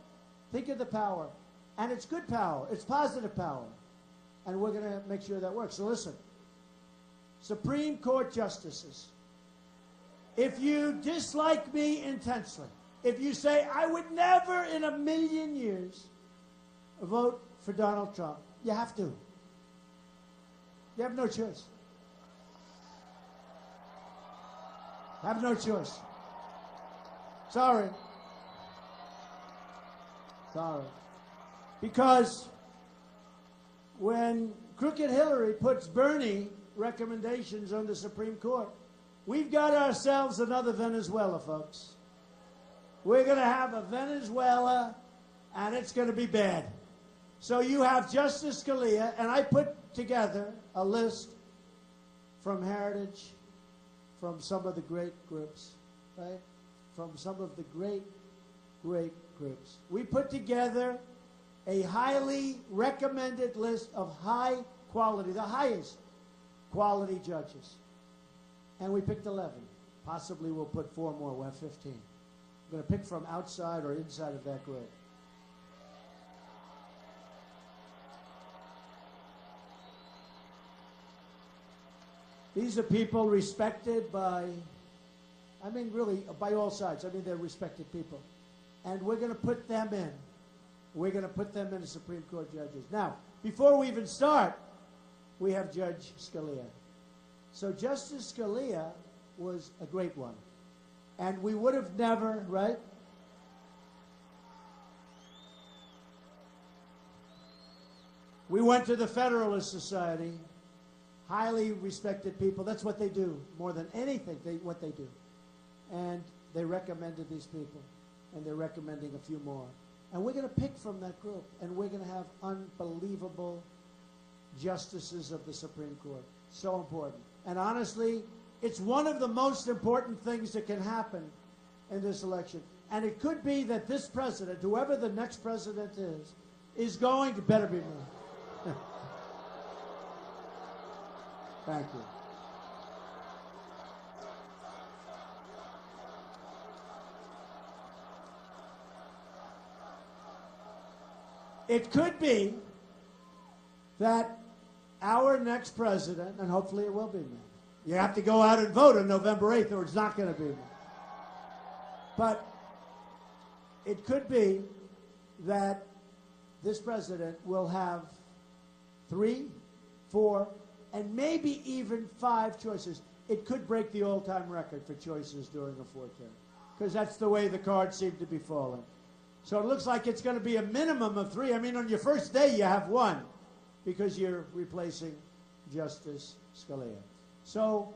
Think of the power. And it's good power. It's positive power. And we're going to make sure that works. So listen, Supreme Court justices, if you dislike me intensely, if you say, I would never in a million years vote for Donald Trump, you have to. You have no choice. Have no choice. Sorry. Sorry. Because when Crooked Hillary puts Bernie recommendations on the Supreme Court, we've got ourselves another Venezuela, folks. We're going to have a Venezuela, and it's going to be bad. So you have Justice Scalia, and I put together a list from Heritage, from some of the great groups, right? From some of the great, great groups. We put together a highly recommended list of high quality, the highest quality judges. And we picked 11. Possibly we'll put 4 more. We'll have 15. I'm going to pick from outside or inside of that group. These are people respected by, I mean, really, by all sides. I mean, they're respected people. And we're going to put them in. We're going to put them in as Supreme Court judges. Now, before we even start, we have Judge Scalia. So Justice Scalia was a great one. And we would have never, right? We went to the Federalist Society, highly respected people. That's what they do, more than anything, what they do. And they recommended these people, and they're recommending a few more. And we're going to pick from that group, and we're going to have unbelievable justices of the Supreme Court. So important. And honestly, it's one of the most important things that can happen in this election. And it could be that this president, whoever the next president is going to better be me. Thank you. It could be that our next president, and hopefully it will be me. You have to go out and vote on November 8th or it's not going to be me. But it could be that this president will have 3, 4, and maybe even 5 choices. It could break the all-time record for choices during a 4th term, because that's the way the cards seem to be falling. So it looks like it's going to be a minimum of 3. I mean, on your first day, you have 1, because you're replacing Justice Scalia. So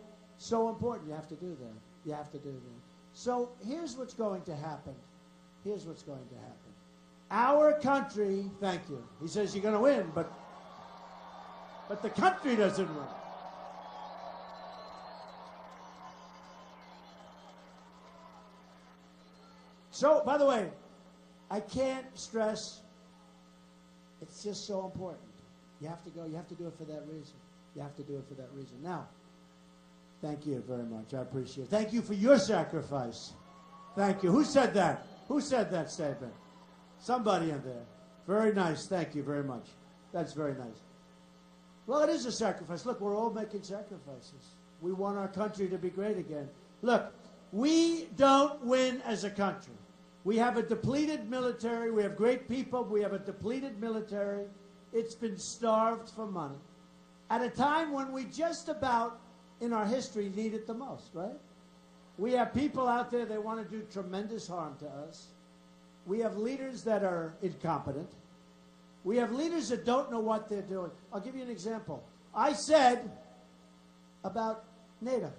important. You have to do that. You have to do that. So here's what's going to happen. Here's what's going to happen. Our country, thank you. He says you're going to win, but the country doesn't win. So, by the way, I can't stress, it's just so important. You have to go. You have to do it for that reason. You have to do it for that reason. Now, thank you very much. I appreciate it. Thank you for your sacrifice. Thank you. Who said that? Who said that statement? Somebody in there. Very nice. Thank you very much. That's very nice. Well, it is a sacrifice. Look, we're all making sacrifices. We want our country to be great again. Look, we don't win as a country. We have a depleted military. We have great people. We have a depleted military. It's been starved for money. At a time when we just about, in our history, need it the most, right? We have people out there that want to do tremendous harm to us. We have leaders that are incompetent. We have leaders that don't know what they're doing. I'll give you an example. I said about NATO.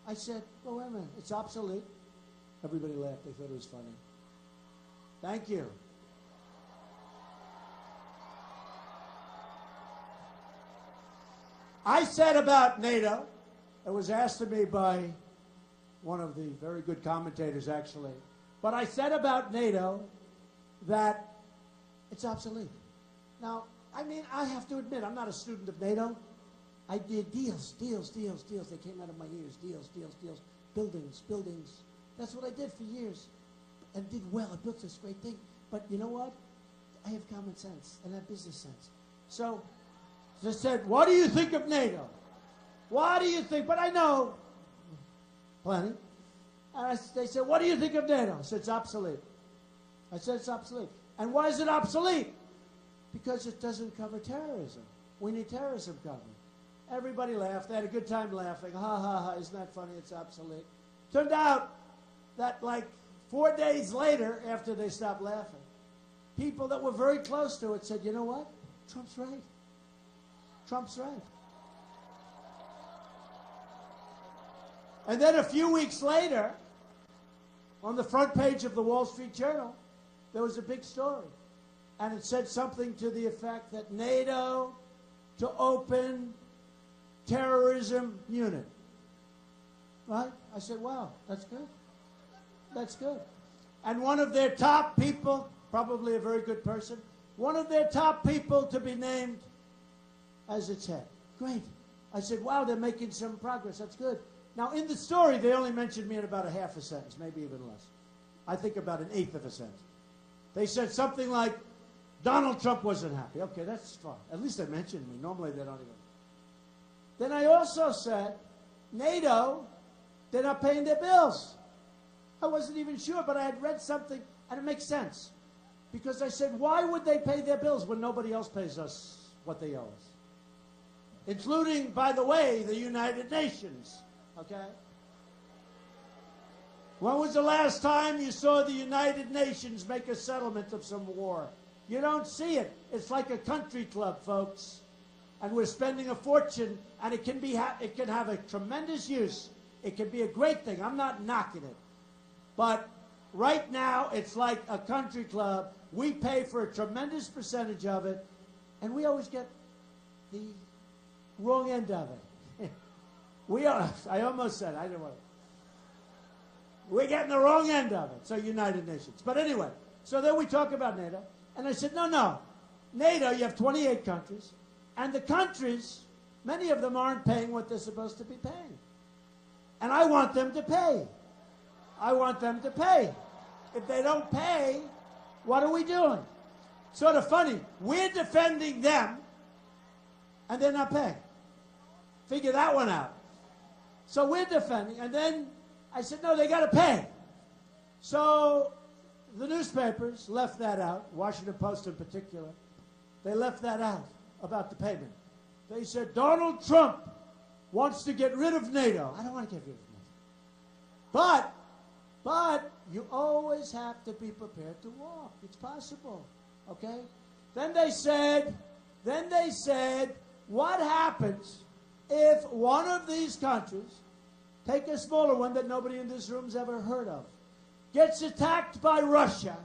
I said, well, wait a minute, it's obsolete. Everybody laughed. They thought it was funny. Thank you. I said about NATO, it was asked of me by one of the very good commentators, actually, but I said about NATO that it's obsolete. Now, I mean, I have to admit, I'm not a student of NATO. I did deals. They came out of my ears. Deals. Buildings. That's what I did for years and did well. I built this great thing. But you know what? I have common sense and I have business sense. So I said, what do you think of NATO? What do you think? But I know plenty. And they said, what do you think of NATO? I said, it's obsolete. I said, it's obsolete. And why is it obsolete? Because it doesn't cover terrorism. We need terrorism covered. Everybody laughed. They had a good time laughing. Ha, ha, ha. Isn't that funny? It's obsolete. Turned out that like 4 days later, after they stopped laughing, people that were very close to it said, you know what? Trump's right. Trump's right. And then a few weeks later, on the front page of the Wall Street Journal, there was a big story. And it said something to the effect that NATO to open terrorism unit. Right? I said, wow, that's good. That's good. And one of their top people, probably a very good person, one of their top people to be named as its head. Great. I said, wow, they're making some progress. That's good. Now, in the story, they only mentioned me in about a half a sentence, maybe even less. I think about an eighth of a sentence. They said something like, Donald Trump wasn't happy. Okay, that's fine. At least they mentioned me. Normally, they don't even. Then I also said, NATO, they're not paying their bills. I wasn't even sure, but I had read something, and it makes sense. Because I said, why would they pay their bills when nobody else pays us what they owe us? Including, by the way, the United Nations. Okay? When was the last time you saw the United Nations make a settlement of some war? You don't see it. It's like a country club, folks. And we're spending a fortune, and it can have a tremendous use. It can be a great thing. I'm not knocking it. But right now, it's like a country club. We pay for a tremendous percentage of it, and we always get the wrong end of it. I almost said, I didn't want to. We're getting the wrong end of it. So United Nations. But anyway, so then we talk about NATO. And I said, no. NATO, you have 28 countries. And the countries, many of them aren't paying what they're supposed to be paying. And I want them to pay. I want them to pay. If they don't pay, what are we doing? sort of funny. We're defending them, and they're not paying. Figure that one out. So we're defending, and then I said, no, they got to pay. So the newspapers left that out, Washington Post in particular. They left that out about the payment. They said, Donald Trump wants to get rid of NATO. I don't want to get rid of NATO. But you always have to be prepared to walk. It's possible, okay? Then they said, what happens if one of these countries, take a smaller one that nobody in this room's ever heard of, gets attacked by Russia?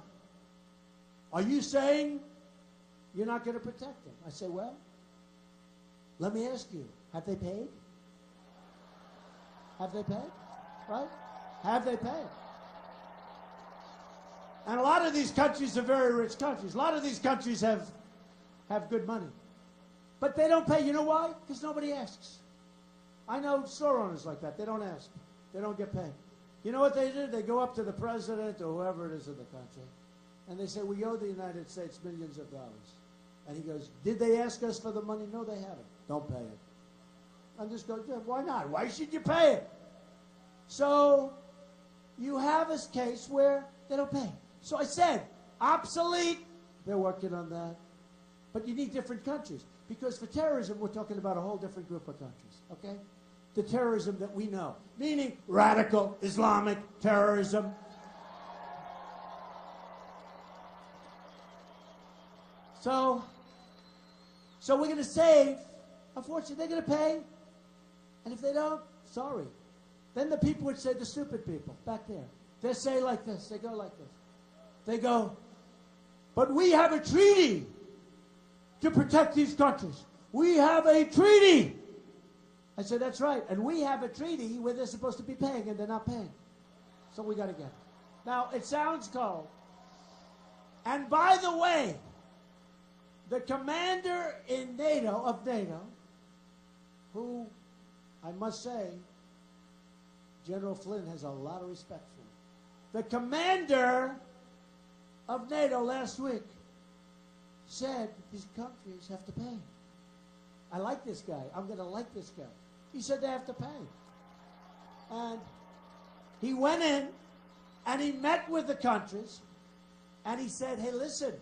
Are you saying you're not going to protect them? I say, well, let me ask you, have they paid? Have they paid? Right? Have they paid? And a lot of these countries are very rich countries. A lot of these countries have good money. But they don't pay. You know why? Because nobody asks. I know store owners like that. They don't ask. They don't get paid. You know what they do? They go up to the president or whoever it is in the country, and they say, we owe the United States millions of dollars. And he goes, did they ask us for the money? No, they haven't. Don't pay it. I'm just going, yeah, why not? Why should you pay it? So you have a case where they don't pay. So I said, obsolete. They're working on that. But you need different countries. Because for terrorism, we're talking about a whole different group of countries, okay? The terrorism that we know, meaning radical Islamic terrorism. So we're going to save. Unfortunately, they're going to pay. And if they don't, sorry. Then the people would say, the stupid people back there, they say like this. They go like this. They go, but we have a treaty to protect these countries. We have a treaty. I said, that's right. And we have a treaty where they're supposed to be paying and they're not paying. So we got to get it. Now, it sounds cold. And by the way, the commander in NATO, of NATO, who I must say, General Flynn has a lot of respect for. The commander of NATO last week said these countries have to pay. I like this guy. I'm going to like this guy. He said they have to pay. And he went in and he met with the countries and he said, hey, listen,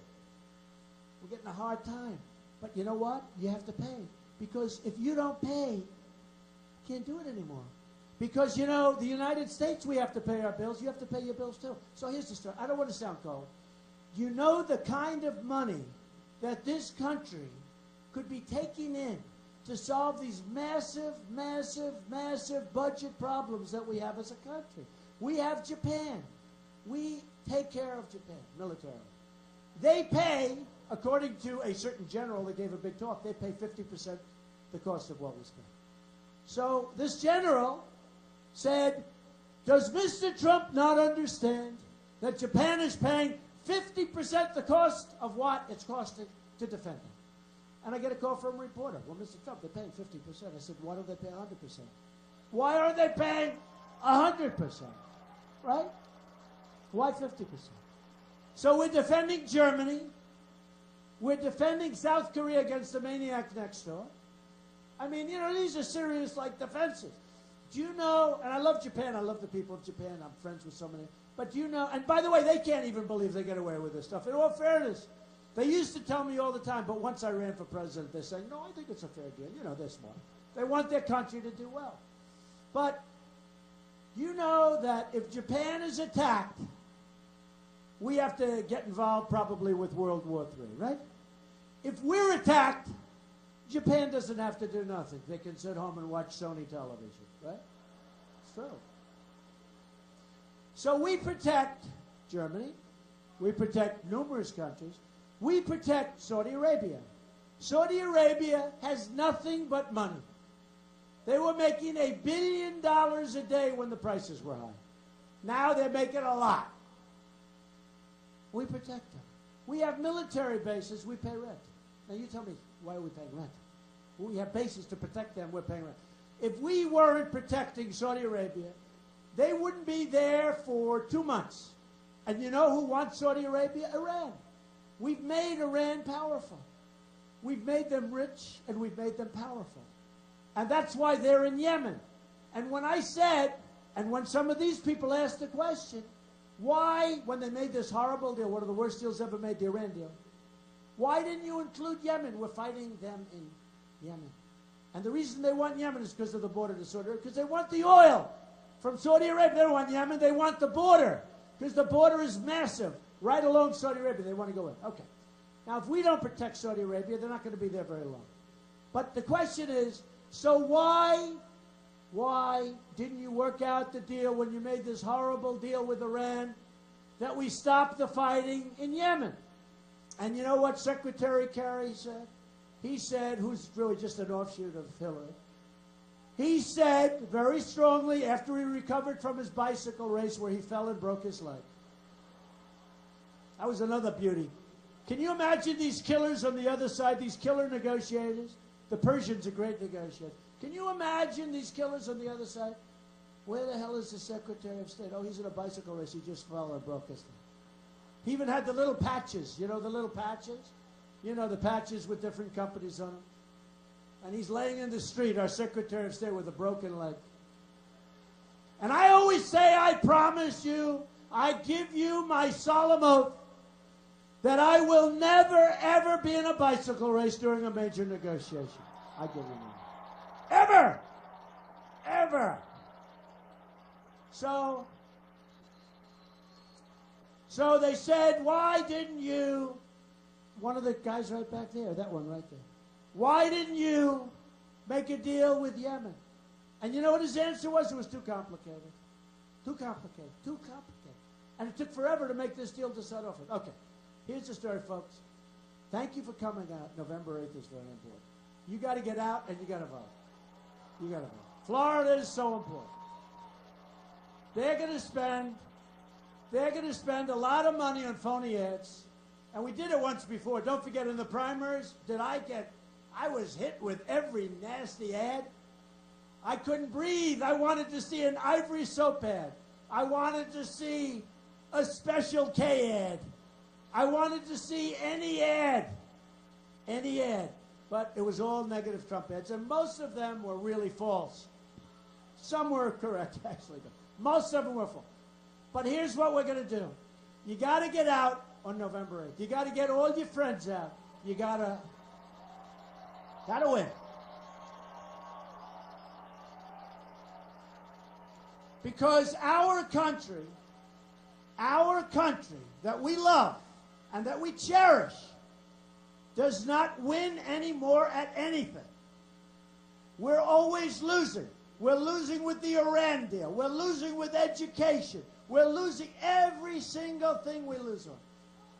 we're getting a hard time. But you know what? You have to pay. Because if you don't pay, you can't do it anymore. Because, you know, the United States, we have to pay our bills. You have to pay your bills too. So here's the story. I don't want to sound cold. You know the kind of money that this country could be taking in to solve these massive, massive, massive budget problems that we have as a country. We have Japan. We take care of Japan militarily. They pay, according to a certain general that gave a big talk, they pay 50% the cost of what we spend. So this general said, does Mr. Trump not understand that Japan is paying 50% the cost of what it's costing to defend them? And I get a call from a reporter. Well, Mr. Trump, they're paying 50%. I said, why don't they pay 100%? Why aren't they paying 100%? Right? Why 50%? So we're defending Germany. We're defending South Korea against the maniac next door. I mean, you know, these are serious, like, defenses. Do you know, and I love Japan. I love the people of Japan. I'm friends with so many. But do you know, and by the way, they can't even believe they get away with this stuff. In all fairness, they used to tell me all the time, but once I ran for president, they're saying, no, I think it's a fair deal. You know, they're smart. They want their country to do well. But you know that if Japan is attacked, we have to get involved probably with World War III, right? If we're attacked, Japan doesn't have to do nothing. They can sit home and watch Sony television, right? It's true. So we protect Germany. We protect numerous countries. We protect Saudi Arabia. Saudi Arabia has nothing but money. They were making $1 billion a day when the prices were high. Now they're making a lot. We protect them. We have military bases. We pay rent. Now you tell me, why are we paying rent? We have bases to protect them. We're paying rent. If we weren't protecting Saudi Arabia, they wouldn't be there for 2 months. And you know who wants Saudi Arabia? Iran. We've made Iran powerful. We've made them rich and we've made them powerful. And that's why they're in Yemen. And when I said, and when some of these people asked the question, why, when they made this horrible deal, one of the worst deals ever made, the Iran deal, why didn't you include Yemen? We're fighting them in Yemen. And the reason they want Yemen is because of the border to Saudi Arabia, because they want the oil from Saudi Arabia. They don't want Yemen, they want the border, because the border is massive. Right along Saudi Arabia, they want to go in. Okay. Now, if we don't protect Saudi Arabia, they're not going to be there very long. But the question is, so why didn't you work out the deal when you made this horrible deal with Iran that we stop the fighting in Yemen? And you know what Secretary Kerry said? He said, who's really just an offshoot of Hillary, he said very strongly after he recovered from his bicycle race where he fell and broke his leg. That was another beauty. Can you imagine these killers on the other side, these killer negotiators? The Persians are great negotiators. Can you imagine these killers on the other side? Where the hell is the Secretary of State? Oh, he's in a bicycle race. He just fell and broke his leg. He even had the little patches. You know the little patches? You know, the patches with different companies on them. And he's laying in the street, our Secretary of State, with a broken leg. And I always say, I promise you, I give you my solemn oath that I will never, ever be in a bicycle race during a major negotiation. I give you that. Ever! Ever! So they said, why didn't you, one of the guys right back there, that one right there, why didn't you make a deal with Yemen? And you know what his answer was? It was too complicated. Too complicated. Too complicated. And it took forever to make this deal to start off with. Okay, here's the story, folks. Thank you for coming out. November 8th is very important. You got to get out and you got to vote. You got to vote. Florida is so important. They're going to spend a lot of money on phony ads. And we did it once before. Don't forget, in the primaries, I was hit with every nasty ad. I couldn't breathe. I wanted to see an Ivory soap ad. I wanted to see a Special K ad. I wanted to see any ad. Any ad. But it was all negative Trump ads, and most of them were really false. Some were correct, actually. Most of them were false. But here's what we're going to do. You got to get out on November 8th. You got to get all your friends out. You got to win. Because our country that we love and that we cherish does not win anymore at anything. We're always losing. We're losing with the Iran deal. We're losing with education. We're losing every single thing we lose on.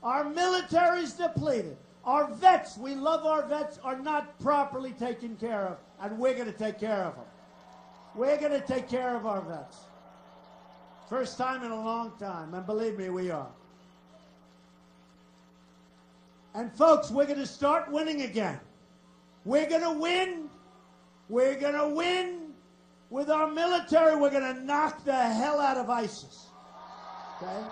Our military's depleted. Our vets, we love our vets, are not properly taken care of, and we're going to take care of them. We're going to take care of our vets. First time in a long time, and believe me, we are. And folks, we're going to start winning again. We're going to win. We're going to win. With our military, we're going to knock the hell out of ISIS. Okay?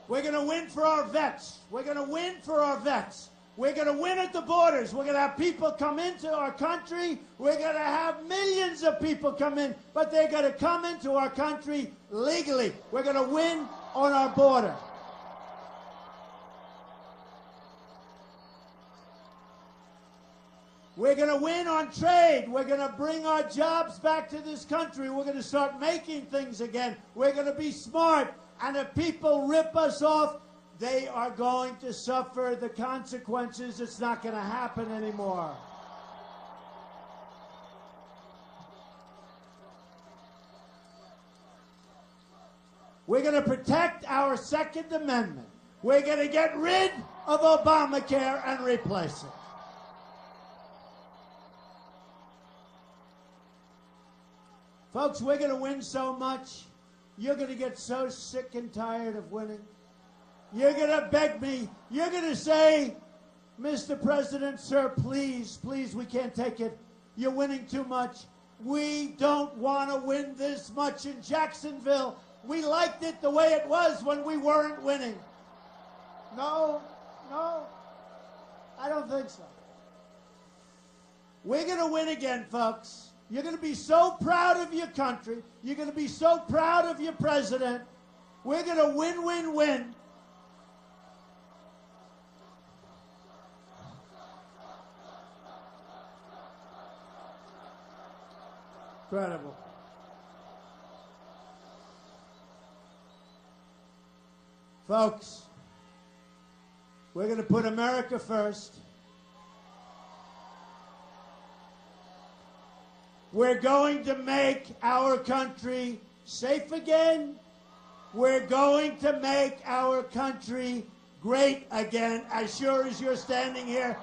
We're going to win for our vets. We're going to win for our vets. We're going to win at the borders. We're going to have people come into our country. We're going to have millions of people come in, but they're going to come into our country legally. We're going to win on our border. We're going to win on trade. We're going to bring our jobs back to this country. We're going to start making things again. We're going to be smart. And if people rip us off, they are going to suffer the consequences. It's not going to happen anymore. We're going to protect our Second Amendment. We're going to get rid of Obamacare and replace it. Folks, we're going to win so much You're going to get so sick and tired of winning. You're going to beg me. You're going to say, Mr. President, sir, please, please, we can't take it. You're winning too much. We don't want to win this much in Jacksonville. We liked it the way it was when we weren't winning. No, I don't think so. We're going to win again, folks. You're going to be so proud of your country. You're going to be so proud of your president. We're going to win, win, win. Incredible. Folks, we're going to put America first. We're going to make our country safe again. We're going to make our country great again, as sure as you're standing here.